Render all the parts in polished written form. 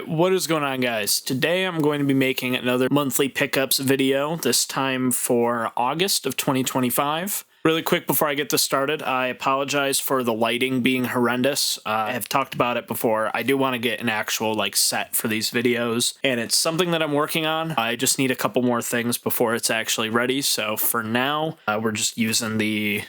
Alright, what is going on, guys? Today I'm going to be making another monthly pickups video, this time for August of 2025. Really quick before I get this started, I apologize for the lighting being horrendous. I have talked about it before. I do want to get an actual set for these videos, and it's something that I'm working on. I just need a couple more things before it's actually ready, so for now, we're just using the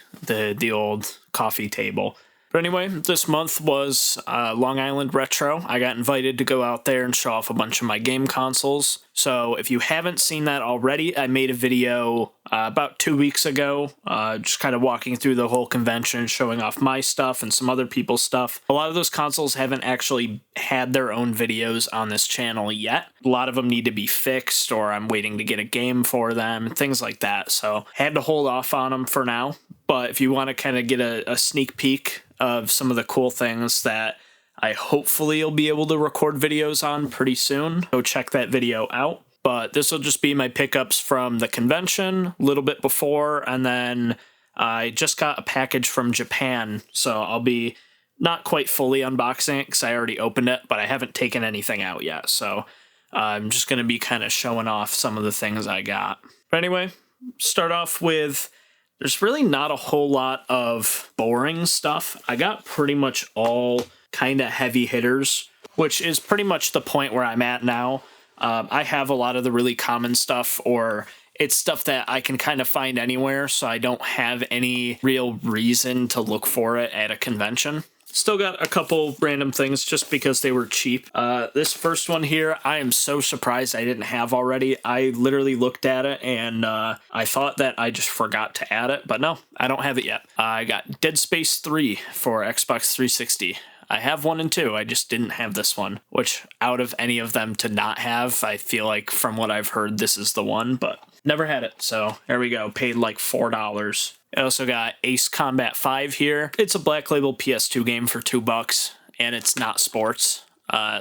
old coffee table. But anyway, this month was Long Island Retro. I got invited to go out there and show off a bunch of my game consoles. So if you haven't seen that already, I made a video about 2 weeks ago, just kind of walking through the whole convention, showing off my stuff and some other people's stuff. A lot of those consoles haven't actually had their own videos on this channel yet. A lot of them need to be fixed, or I'm waiting to get a game for them, things like that. So I had to hold off on them for now. But if you want to kind of get a sneak peek of some of the cool things that I hopefully will be able to record videos on pretty soon, go check that video out. But this will just be my pickups from the convention, a little bit before, and then I just got a package from Japan, so I'll be not quite fully unboxing it because I already opened it, but I haven't taken anything out yet, so I'm just going to be kind of showing off some of the things I got. But anyway, start off with... There's really not a whole lot of boring stuff. I got pretty much all kind of heavy hitters, which is pretty much the point where I'm at now. I have a lot of the really common stuff, or it's stuff that I can kind of find anywhere, so I don't have any real reason to look for it at a convention. Still got a couple random things just because they were cheap. This first one here, I am so surprised I didn't have already. I literally looked at it and I thought that I just forgot to add it, but no, I don't have it yet. I got Dead Space 3 for Xbox 360. I have 1 and 2, I just didn't have this one, which out of any of them to not have, I feel like from what I've heard, this is the one, but never had it. So there we go, paid like $4. I also got Ace Combat 5 here. It's a Black Label PS2 game for $2, and it's not sports.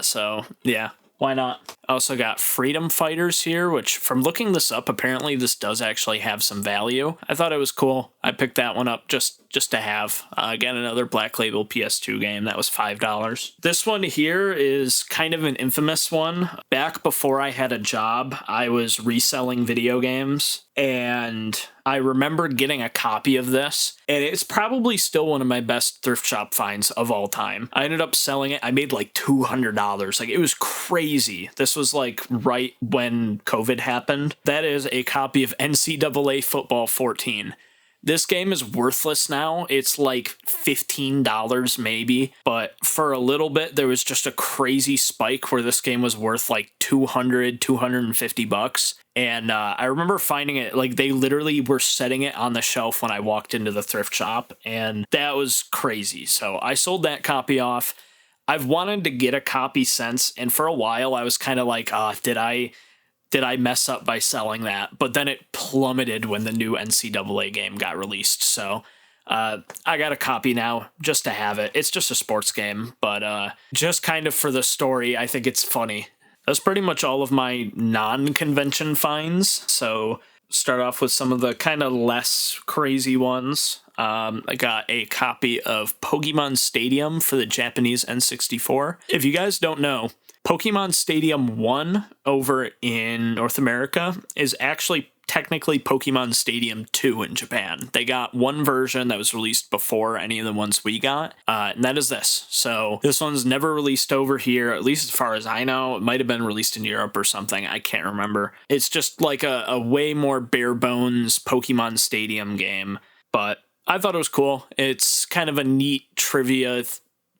So yeah, why not? I also got Freedom Fighters here, which from looking this up, apparently this does actually have some value. I thought it was cool. I picked that one up just to have. Again, another Black Label PS2 game. That was $5. This one here is kind of an infamous one. Back before I had a job, I was reselling video games, and I remember getting a copy of this, and it's probably still one of my best thrift shop finds of all time. I ended up selling it. I made like $200. Like, it was crazy. This was like right when COVID happened. That is a copy of NCAA Football 14. This game is worthless now. It's like $15 maybe, but for a little bit there was just a crazy spike where this game was worth like $250. And I remember finding it, like they literally were setting it on the shelf when I walked into the thrift shop, and that was crazy. So I sold that copy off. I've wanted to get a copy since, and for a while I was kind of like, did I mess up by selling that? But then it plummeted when the new NCAA game got released. So I got a copy now just to have it. It's just a sports game, but just kind of for the story, I think it's funny. That's pretty much all of my non-convention finds. So start off with some of the kind of less crazy ones. I got a copy of Pokemon Stadium for the Japanese N64. If you guys don't know, Pokemon Stadium 1 over in North America is actually technically Pokemon Stadium 2 in Japan. They got one version that was released before any of the ones we got, and that is this. So this one's never released over here, at least as far as I know. It might have been released in Europe or something. I can't remember. It's just like a way more bare bones Pokemon Stadium game, but I thought it was cool. It's kind of a neat trivia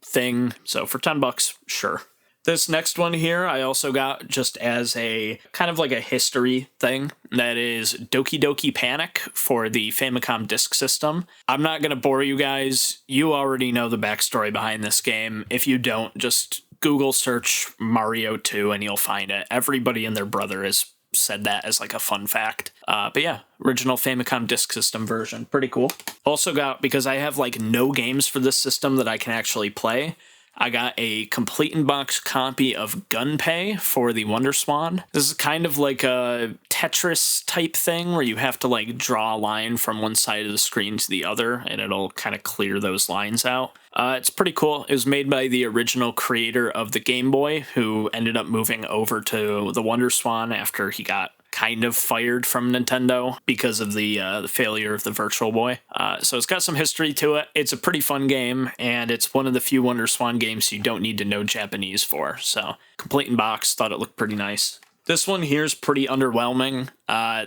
thing. So for $10, sure. This next one here I also got just as a kind of like a history thing. That is Doki Doki Panic for the Famicom Disk System. I'm not going to bore you guys. You already know the backstory behind this game. If you don't, just Google search Mario 2 and you'll find it. Everybody and their brother has said that as like a fun fact. But yeah, original Famicom Disk System version. Pretty cool. Also got, because I have like no games for this system that I can actually play, I got a complete in-box copy of Gunpei for the WonderSwan. This is kind of like a Tetris type thing where you have to like draw a line from one side of the screen to the other, and it'll kind of clear those lines out. It's pretty cool. It was made by the original creator of the Game Boy, who ended up moving over to the WonderSwan after he got kind of fired from Nintendo because of the failure of the Virtual Boy. So it's got some history to it. It's a pretty fun game, and it's one of the few WonderSwan games you don't need to know Japanese for. So complete in box, thought it looked pretty nice. This one here is pretty underwhelming.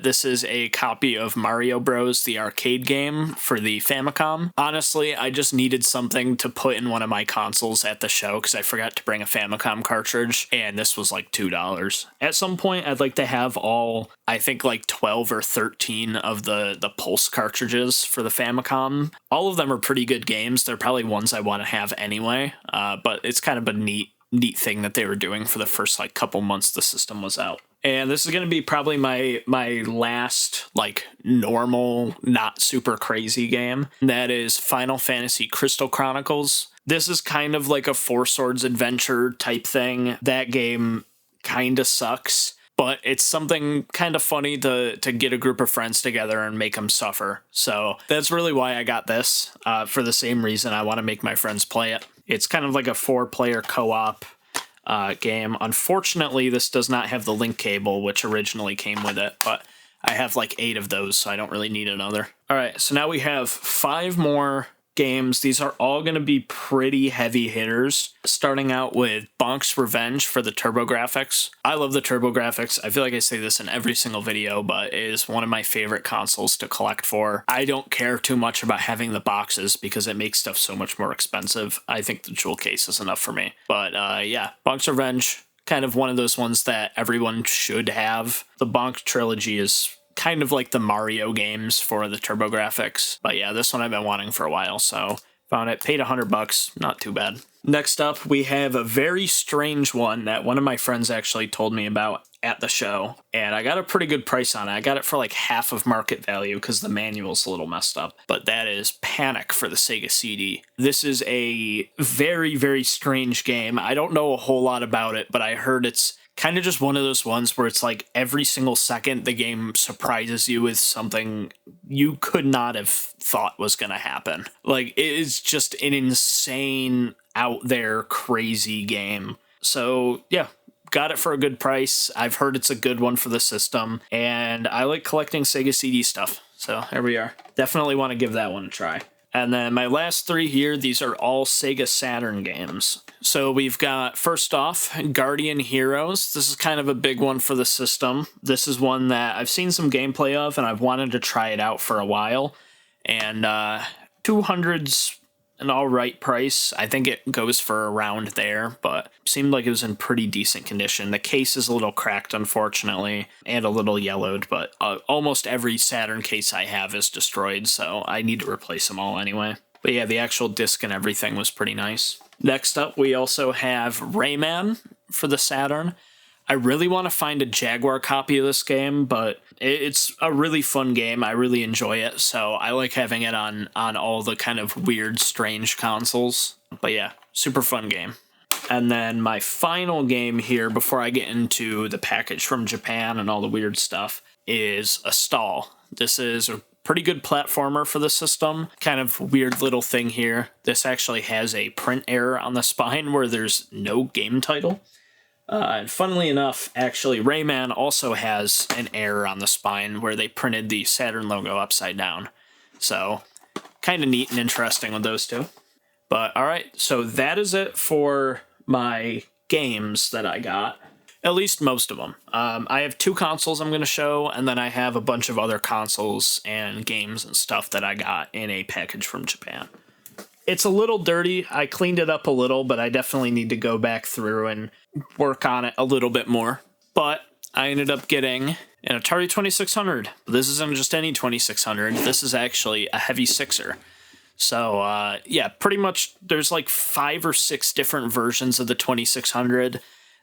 This is a copy of Mario Bros, the arcade game for the Famicom. Honestly, I just needed something to put in one of my consoles at the show because I forgot to bring a Famicom cartridge, and this was like $2. At some point, I'd like to have all, I think like 12 or 13 of the Pulse cartridges for the Famicom. All of them are pretty good games. They're probably ones I want to have anyway, but it's kind of a neat thing that they were doing for the first like couple months the system was out. And this is going to be probably my last like normal, not super crazy game. That is Final Fantasy Crystal Chronicles. This is kind of like a Four Swords adventure type thing. That game kind of sucks, but it's something kind of funny to get a group of friends together and make them suffer. So that's really why I got this, for the same reason I want to make my friends play it. It's kind of like a 4-player co-op game. Unfortunately, this does not have the link cable, which originally came with it, but I have like 8 of those, so I don't really need another. All right, so now we have 5 more games. These are all going to be pretty heavy hitters, starting out with Bonk's Revenge for the TurboGrafx. I love the TurboGrafx. I feel like I say this in every single video, but it is one of my favorite consoles to collect for. I don't care too much about having the boxes because it makes stuff so much more expensive. I think the jewel case is enough for me. But yeah, Bonk's Revenge, kind of one of those ones that everyone should have. The Bonk trilogy is kind of like the Mario games for the TurboGrafx. But yeah, this one I've been wanting for a while, so found it, paid $100, not too bad. Next up, we have a very strange one that one of my friends actually told me about at the show, and I got a pretty good price on it. I got it for like half of market value because the manual's a little messed up, but that is Panic for the Sega CD. This is a very, very strange game. I don't know a whole lot about it, but I heard it's kind of just one of those ones where it's like every single second the game surprises you with something you could not have thought was going to happen. Like, it is just an insane, out there, crazy game. So yeah, got it for a good price. I've heard it's a good one for the system, and I like collecting Sega CD stuff. So there we are. Definitely want to give that one a try. And then my last 3 here, these are all Sega Saturn games. So we've got, first off, Guardian Heroes. This is kind of a big one for the system. This is one that I've seen some gameplay of, and I've wanted to try it out for a while. And 200's an alright price. I think it goes for around there, but seemed like it was in pretty decent condition. The case is a little cracked, unfortunately, and a little yellowed, but almost every Saturn case I have is destroyed, so I need to replace them all anyway. But yeah, the actual disc and everything was pretty nice. Next up, we also have Rayman for the Saturn. I really want to find a Jaguar copy of this game, but it's a really fun game. I really enjoy it, so I like having it on all the kind of weird, strange consoles. But yeah, super fun game. And then my final game here, before I get into the package from Japan and all the weird stuff, is Astal. This is a pretty good platformer for the system. Kind of weird little thing here. This actually has a print error on the spine where there's no game title. And funnily enough, actually, Rayman also has an error on the spine where they printed the Saturn logo upside down. So, kind of neat and interesting with those two. But, alright, so that is it for my games that I got. At least most of them. I have 2 consoles I'm going to show, and then I have a bunch of other consoles and games and stuff that I got in a package from Japan. It's a little dirty. I cleaned it up a little, but I definitely need to go back through and work on it a little bit more. But I ended up getting an Atari 2600. This isn't just any 2600. This is actually a heavy sixer. So, yeah, pretty much there's like 5 or 6 different versions of the 2600.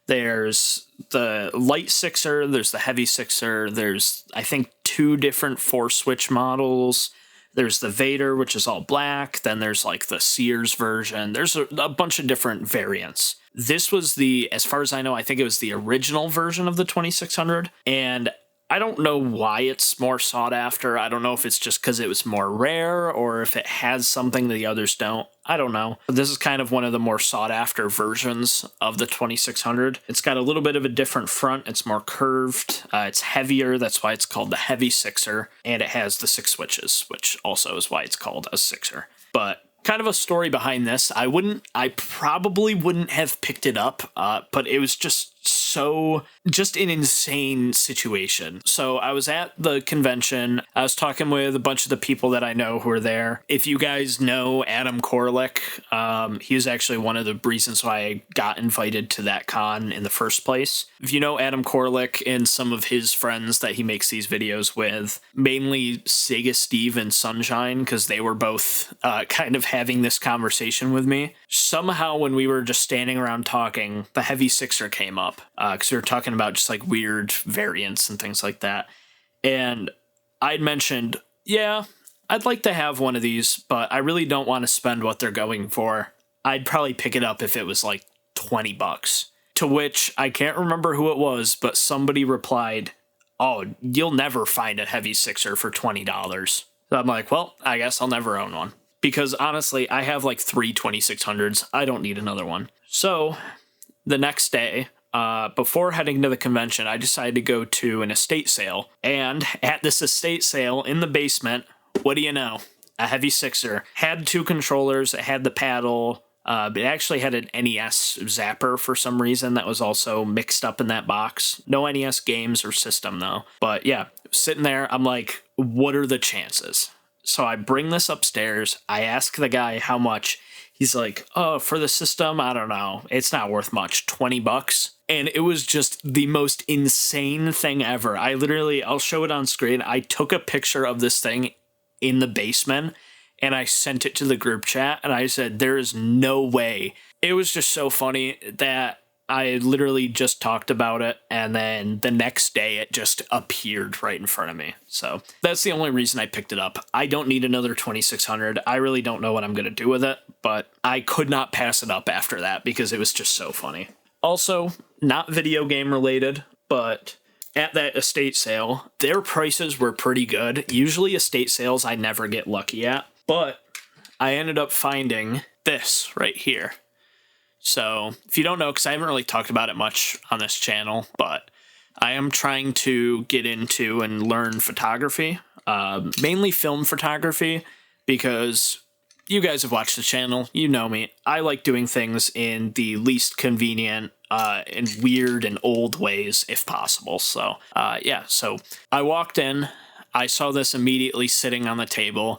There's the light sixer, there's the heavy sixer, there's, I think, 2 different 4-switch models. There's the Vader, which is all black. Then there's like the Sears version. There's a bunch of different variants. This was as far as I know, I think it was the original version of the 2600. And I don't know why it's more sought after. I don't know if it's just because it was more rare or if it has something that the others don't. I don't know. But this is kind of one of the more sought after versions of the 2600. It's got a little bit of a different front. It's more curved. It's heavier. That's why it's called the Heavy Sixer. And it has the 6 switches, which also is why it's called a Sixer. But kind of a story behind this. I probably wouldn't have picked it up, but it was just an insane situation. So I was at the convention. I was talking with a bunch of the people that I know who are there. If you guys know Adam Korlick, he was actually one of the reasons why I got invited to that con in the first place. If you know Adam Korlick and some of his friends that he makes these videos with, mainly Sega Steve and Sunshine, because they were both kind of having this conversation with me. Somehow when we were just standing around talking, the Heavy Sixer came up. Because we were talking about just like weird variants and things like that. And I'd mentioned, yeah, I'd like to have one of these, but I really don't want to spend what they're going for. I'd probably pick it up if it was like $20. To which I can't remember who it was, but somebody replied, "Oh, you'll never find a Heavy Sixer for $20. So I'm like, well, I guess I'll never own one. Because honestly, I have like 3 2600s. I don't need another one. So the next day, before heading to the convention, I decided to go to an estate sale. And at this estate sale in the basement, what do you know? A Heavy Sixer. Had 2 controllers. It had the paddle. It actually had an NES zapper for some reason that was also mixed up in that box. No NES games or system, though. But yeah, sitting there, I'm like, what are the chances? So I bring this upstairs. I ask the guy how much. He's like, oh, for the system, I don't know. It's not worth much. $20. And it was just the most insane thing ever. I'll show it on screen. I took a picture of this thing in the basement and I sent it to the group chat and I said, there is no way. It was just so funny that I literally just talked about it and then the next day it just appeared right in front of me. So that's the only reason I picked it up. I don't need another 2600. I really don't know what I'm going to do with it, but I could not pass it up after that because it was just so funny. Also, not video game related, but at that estate sale, their prices were pretty good. Usually estate sales I never get lucky at, but I ended up finding this right here. So if you don't know, because I haven't really talked about it much on this channel, but I am trying to get into and learn photography, mainly film photography, because you guys have watched the channel, you know me. I like doing things in the least convenient and weird and old ways if possible. So yeah, so I walked in, I saw this immediately sitting on the table.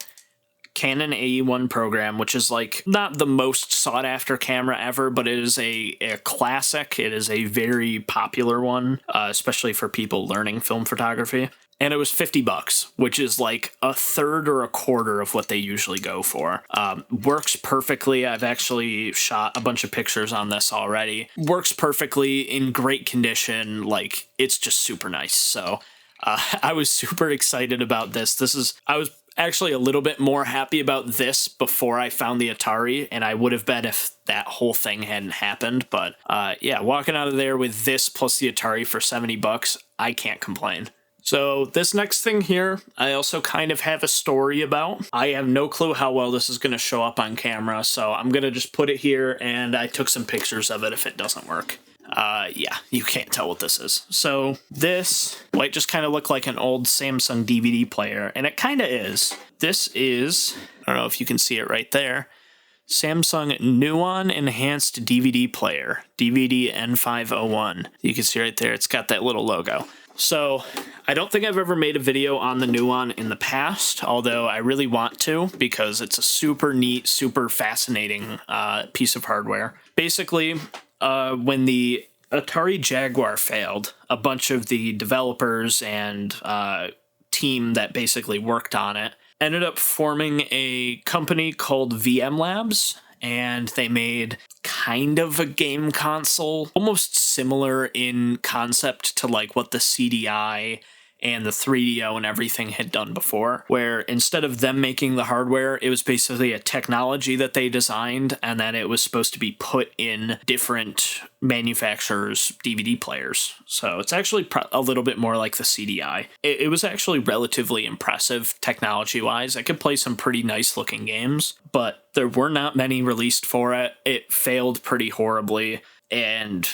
Canon AE-1 program, which is like not the most sought after camera ever, but it is a classic. It is a very popular one, especially for people learning film photography. And it was $50, which is like a third or a quarter of what they usually go for. Works perfectly. I've actually shot a bunch of pictures on this already. Works perfectly, in great condition. Like, it's just super nice. So I was super excited about this. I was actually a little bit more happy about this before I found the Atari, and I would have been if that whole thing hadn't happened. But yeah, walking out of there with this plus the Atari for $70, I can't complain. So this next thing here, I also kind of have a story about. I have no clue how well this is going to show up on camera, so I'm going to just put it here, and I took some pictures of it if it doesn't work. Yeah, you can't tell what this is. So this might just kind of look like an old Samsung DVD player, and it kind of is. This is, I don't know if you can see it right there, Samsung Nuon Enhanced DVD Player, DVD N501. You can see right there, it's got that little logo. So I don't think I've ever made a video on the Nuon in the past, although I really want to because it's a super neat, super fascinating piece of hardware. Basically, when the Atari Jaguar failed, a bunch of the developers and team that basically worked on it ended up forming a company called VM Labs, and they made kind of a game console, almost similar in concept to like what the CDI and the 3DO and everything had done before, where instead of them making the hardware, it was basically a technology that they designed, and then it was supposed to be put in different manufacturers' DVD players. So it's actually a little bit more like the CDI. It was actually relatively impressive technology-wise. I could play some pretty nice-looking games, but there were not many released for it. It failed pretty horribly, and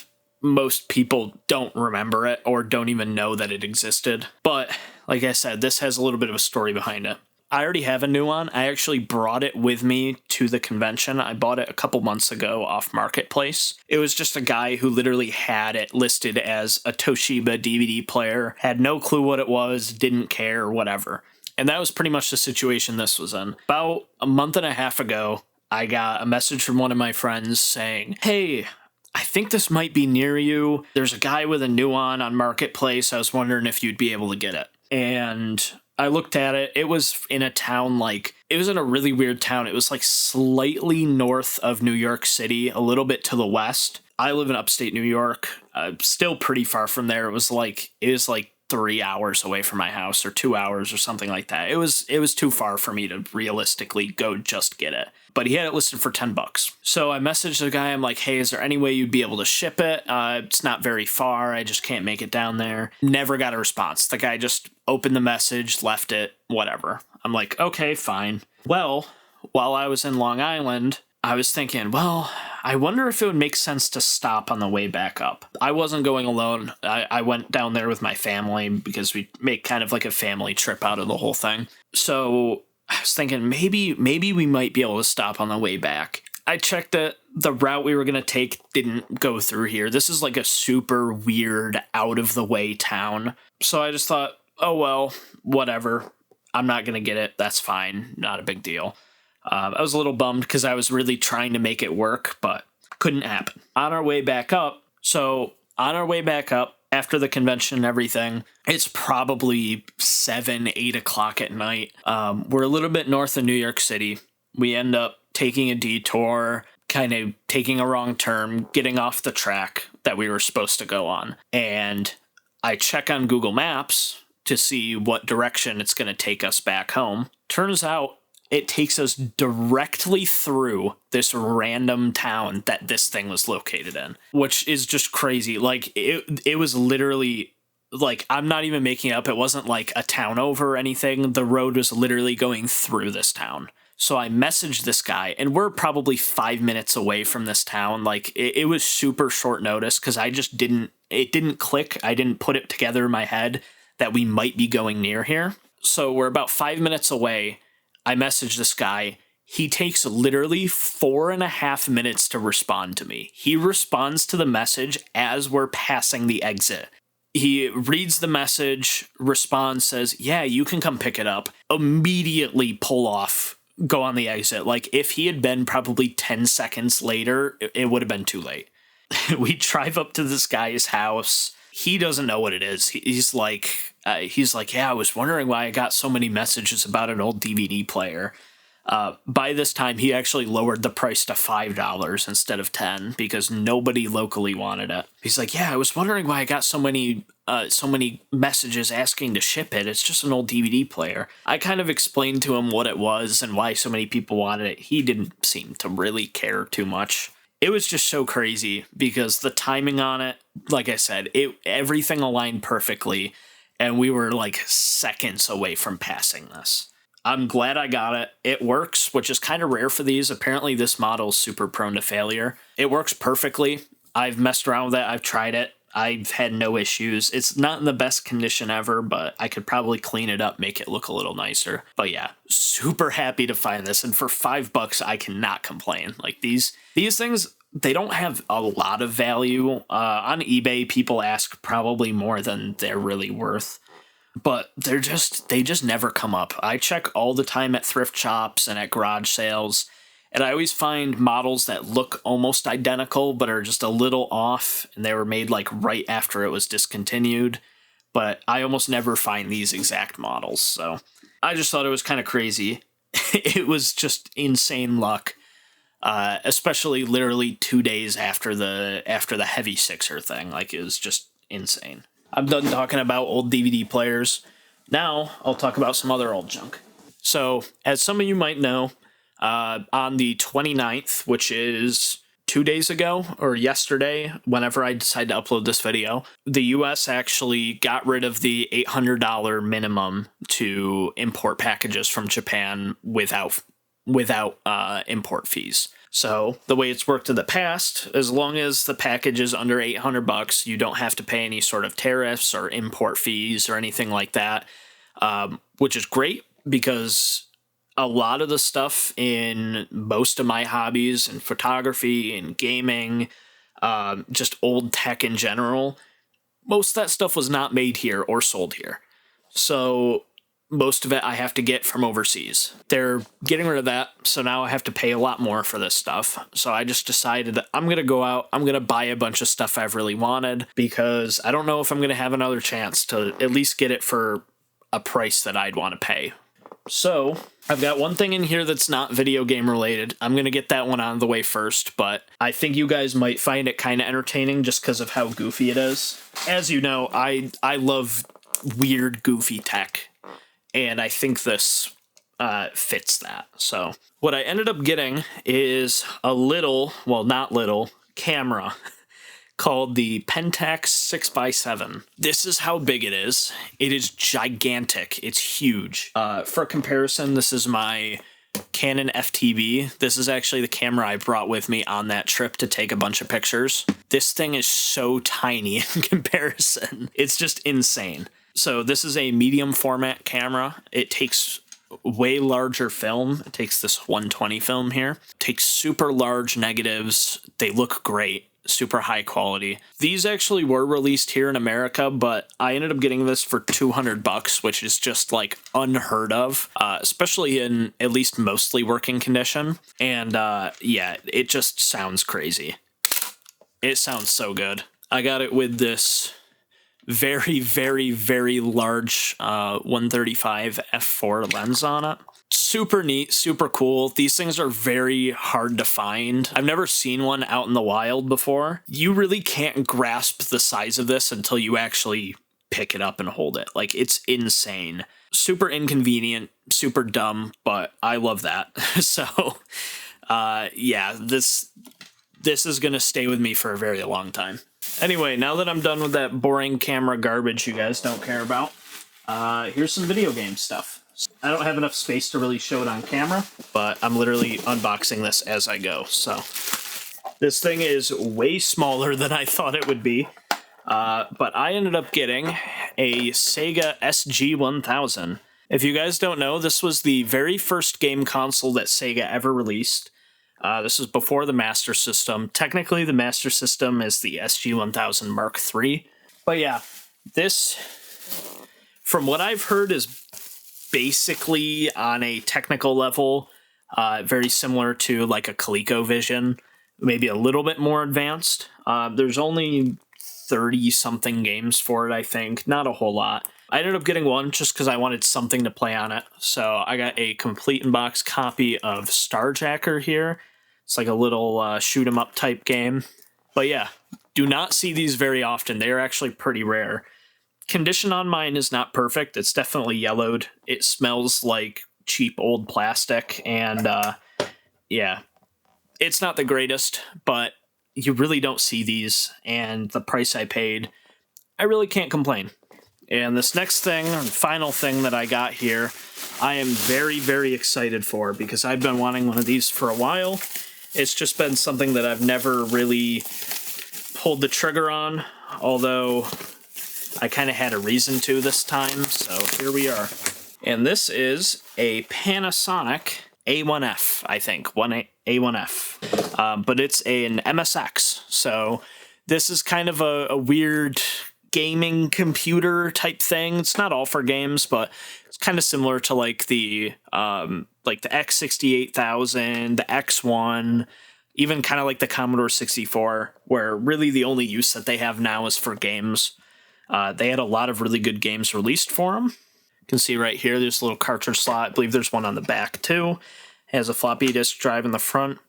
most people don't remember it or don't even know that it existed. But like I said, this has a little bit of a story behind it. I already have a new one. I actually brought it with me to the convention. I bought it a couple months ago off Marketplace. It was just a guy who literally had it listed as a Toshiba DVD player, had no clue what it was, didn't care, whatever. And that was pretty much the situation this was in. About a month and a half ago, I got a message from one of my friends saying, "Hey, I think this might be near you. There's a guy with a new one on Marketplace. I was wondering if you'd be able to get it." And I looked at it. It was in a town it was in a really weird town. It was like slightly north of New York City, a little bit to the west. I live in upstate New York, still pretty far from there. It was like 3 hours away from my house, or 2 hours or something like that. It was too far for me to realistically go just get it. But he had it listed for $10. So I messaged the guy. I'm like, "Hey, is there any way you'd be able to ship it? It's not very far. I just can't make it down there." Never got a response. The guy just opened the message, left it, whatever. I'm like, okay, fine. Well, while I was in Long Island, I was thinking, well, I wonder if it would make sense to stop on the way back up. I wasn't going alone. I went down there with my family because we make kind of like a family trip out of the whole thing. So I was thinking maybe we might be able to stop on the way back. I checked that the route we were going to take didn't go through here. This is like a super weird, out of the way town. So I just thought, oh, well, whatever. I'm not going to get it. That's fine. Not a big deal. I was a little bummed because I was really trying to make it work, but couldn't happen. On our way back up, after the convention and everything, it's probably 7, 8 o'clock at night. We're a little bit north of New York City. We end up taking a detour, kind of taking a wrong turn, getting off the track that we were supposed to go on. And I check on Google Maps to see what direction it's going to take us back home. Turns out it takes us directly through this random town that this thing was located in, which is just crazy. Like, it was literally, like, I'm not even making it up. It wasn't like a town over or anything. The road was literally going through this town. So I messaged this guy, and we're probably 5 minutes away from this town. Like, it was super short notice because it didn't click. I didn't put it together in my head that we might be going near here. So we're about 5 minutes away. I message this guy. He takes literally 4.5 minutes to respond to me. He responds to the message as we're passing the exit. He reads the message, responds, says, "Yeah, you can come pick it up." Immediately pull off, go on the exit. Like, if he had been probably 10 seconds later, it would have been too late. We drive up to this guy's house. He doesn't know what it is. He's like, "Yeah, I was wondering why I got so many messages about an old DVD player." By this time, he actually lowered the price to $5 instead of $10 because nobody locally wanted it. He's like, "Yeah, I was wondering why I got so many messages asking to ship it. It's just an old DVD player." I kind of explained to him what it was and why so many people wanted it. He didn't seem to really care too much. It was just so crazy because the timing on it, like I said, everything aligned perfectly, and we were like seconds away from passing this. I'm glad I got it. It works, which is kind of rare for these. Apparently, this model is super prone to failure. It works perfectly. I've messed around with it. I've tried it. I've had no issues. It's not in the best condition ever, but I could probably clean it up, make it look a little nicer. But yeah, super happy to find this. And for $5, I cannot complain. Like, these things, they don't have a lot of value. On eBay, people ask probably more than they're really worth. But they just never come up. I check all the time at thrift shops and at garage sales, and I always find models that look almost identical but are just a little off, and they were made like right after it was discontinued. But I almost never find these exact models, so I just thought it was kind of crazy. It was just insane luck, especially literally 2 days after the Heavy Sixer thing. Like, it was just insane. I'm done talking about old DVD players. Now I'll talk about some other old junk. So, as some of you might know, on the 29th, which is 2 days ago or yesterday, whenever I decided to upload this video, the US actually got rid of the $800 minimum to import packages from Japan without import fees. So the way it's worked in the past, as long as the package is under $800, you don't have to pay any sort of tariffs or import fees or anything like that, which is great because a lot of the stuff in most of my hobbies and photography and gaming, just old tech in general, most of that stuff was not made here or sold here. So most of it I have to get from overseas. They're getting rid of that, so now I have to pay a lot more for this stuff. So I just decided that I'm going to go out, I'm going to buy a bunch of stuff I've really wanted, because I don't know if I'm going to have another chance to at least get it for a price that I'd want to pay. So I've got one thing in here that's not video game related. I'm going to get that one out of the way first, but I think you guys might find it kind of entertaining just because of how goofy it is. As you know, I love weird, goofy tech, and I think this fits that. So what I ended up getting is a little, well, not little, camera called the Pentax 6x7. This is how big it is. It is gigantic. It's huge. For comparison, this is my Canon FTB. This is actually the camera I brought with me on that trip to take a bunch of pictures. This thing is so tiny in comparison. It's just insane. So this is a medium format camera. It takes way larger film. It takes this 120 film here. It takes super large negatives. They look great. Super high quality. These actually were released here in America, but I ended up getting this for $200, which is just like unheard of, especially in at least mostly working condition. And yeah, it just sounds crazy. It sounds so good. I got it with this very, very, very large 135 f4 lens on it. Super neat, super cool. These things are very hard to find. I've never seen one out in the wild before. You really can't grasp the size of this until you actually pick it up and hold it. Like, it's insane. Super inconvenient, super dumb, but I love that. So, yeah, this is gonna stay with me for a very long time. Anyway, now that I'm done with that boring camera garbage you guys don't care about, here's some video game stuff. I don't have enough space to really show it on camera, but I'm literally unboxing this as I go. So this thing is way smaller than I thought it would be, but I ended up getting a Sega SG-1000. If you guys don't know, this was the very first game console that Sega ever released. This was before the Master System. Technically, the Master System is the SG-1000 Mark III. But yeah, this, from what I've heard, is basically on a technical level very similar to like a ColecoVision, maybe a little bit more advanced. There's only 30-something games for it, I think. Not a whole lot. I ended up getting one just because I wanted something to play on it. So I got a complete-in-box copy of Starjacker here. It's like a little shoot-'em-up type game. But yeah, do not see these very often. They are actually pretty rare. Condition on mine is not perfect. It's definitely yellowed. It smells like cheap old plastic, and yeah, it's not the greatest, but you really don't see these, and the price I paid, I really can't complain. And this next thing, or final thing that I got here, I am very, very excited for, because I've been wanting one of these for a while. It's just been something that I've never really pulled the trigger on, although I kind of had a reason to this time, so here we are. And this is a Panasonic A1F, I think, A1F. But it's an MSX, so this is kind of a weird gaming computer type thing. It's not all for games, but it's kind of similar to like the X68000, the X1, even kind of like the Commodore 64, where really the only use that they have now is for games. They had a lot of really good games released for them. You can see right here, there's a little cartridge slot. I believe there's one on the back too. It has a floppy disk drive in the front.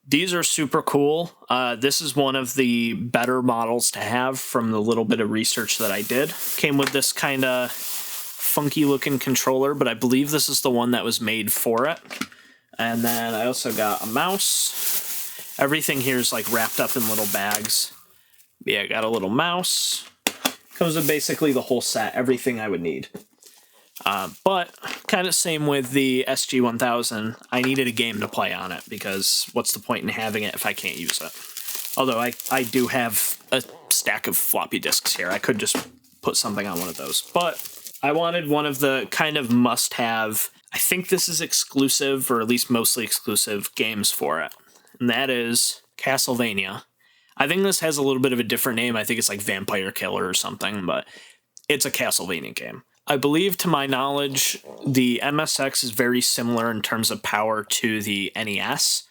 These are super cool. This is one of the better models to have from the little bit of research that I did. Came with this kind of funky looking controller, but I believe this is the one that was made for it. And then I also got a mouse. Everything here is like wrapped up in little bags. Yeah, I got a little mouse. Comes with basically the whole set, everything I would need. But kind of same with the SG-1000, I needed a game to play on it, because what's the point in having it if I can't use it? Although I do have a stack of floppy disks here. I could just put something on one of those. But I wanted one of the kind of must-have, I think this is exclusive, or at least mostly exclusive, games for it. And that is Castlevania. I think this has a little bit of a different name. I think it's like Vampire Killer or something, but it's a Castlevania game. I believe, to my knowledge, the MSX is very similar in terms of power to the NES.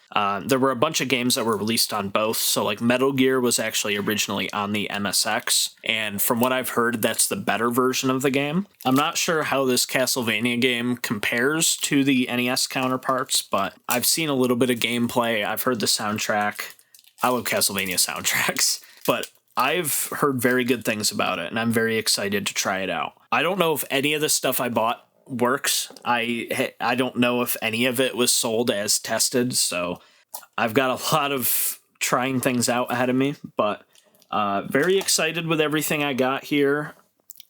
There were a bunch of games that were released on both, so like Metal Gear was actually originally on the MSX, and from what I've heard, that's the better version of the game. I'm not sure how this Castlevania game compares to the NES counterparts, but I've seen a little bit of gameplay, I've heard the soundtrack. I love Castlevania soundtracks, but I've heard very good things about it, and I'm very excited to try it out. I don't know if any of the stuff I bought works. I don't know if any of it was sold as tested, so I've got a lot of trying things out ahead of me, but very excited with everything I got here.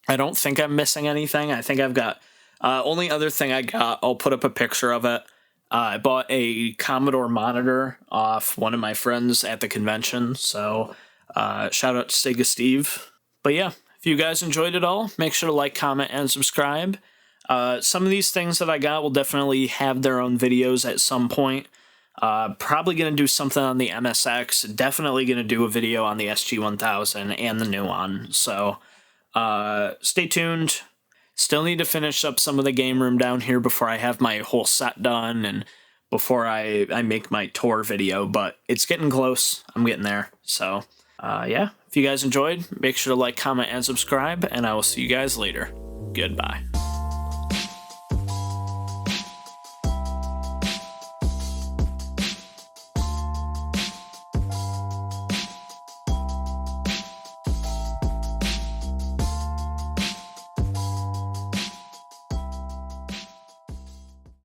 I don't think I'm missing anything. I think I've got... only other thing I got, I'll put up a picture of it. I bought a Commodore monitor off one of my friends at the convention, so... shout out to Sega Steve. But yeah, if you guys enjoyed it all, make sure to like, comment, and subscribe. Some of these things that I got will definitely have their own videos at some point. Probably going to do something on the MSX. Definitely going to do a video on the SG-1000 and the new one. So stay tuned. Still need to finish up some of the game room down here before I have my whole set done and before I make my tour video. But it's getting close. I'm getting there. So... yeah, if you guys enjoyed, make sure to like, comment, and subscribe, and I will see you guys later. Goodbye.